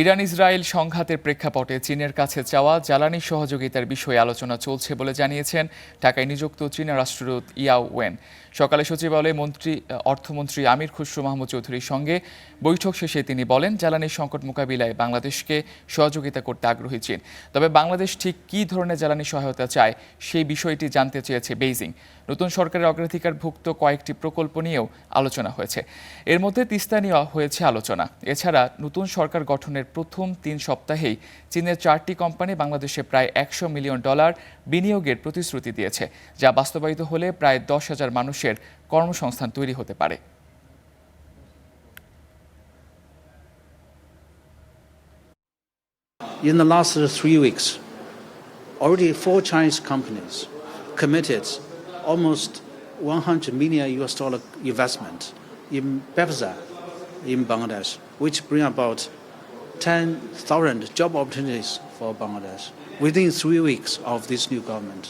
Iran Israel সংঘাতের প্রেক্ষাপটে চীনের কাছে চাওয়া জ্বালানি সহযোগিতার বিষয়ে আলোচনা চলছে বলে জানিয়েছেন ঢাকায় নিযুক্ত চীনা রাষ্ট্রদূত ইয়াও ওয়েন। সকালে সচিবালয়ে অর্থমন্ত্রী আমির খুসরো মাহমুদ চৌধুরীর সঙ্গে বৈঠক শেষে তিনি বলেন, জ্বালানি সংকট মোকাবিলায় বাংলাদেশকে সহযোগিতা করতে আগ্রহী চীন। তবে বাংলাদেশ ঠিক কী ধরনের জ্বালানি সহায়তা চায় সেই বিষয়টি জানতে চেয়েছে বেইজিং। নতুন সরকারের অগ্রাধিকারভুক্ত কয়েকটি প্রকল্প নিয়েও আলোচনা হয়েছে। এর মধ্যে তিস্তা নিয়ে হয়েছে আলোচনা। এছাড়া নতুন সরকার গঠনের প্রথম 3 সপ্তাহেই চীনের 4টি কোম্পানি বাংলাদেশে প্রায় $100 মিলিয়ন বিনিয়োগের প্রতিশ্রুতি দিয়েছে, যা বাস্তবায়িত হলে প্রায় 10,000 মানুষের কর্মসংস্থান তৈরি হতে পারে। In the last 3 weeks, already 4 Chinese companies committed almost $100 million investment in Bepsa in Bangladesh, which bring about 10,000 job opportunities for Bangladesh within 3 weeks of this new government.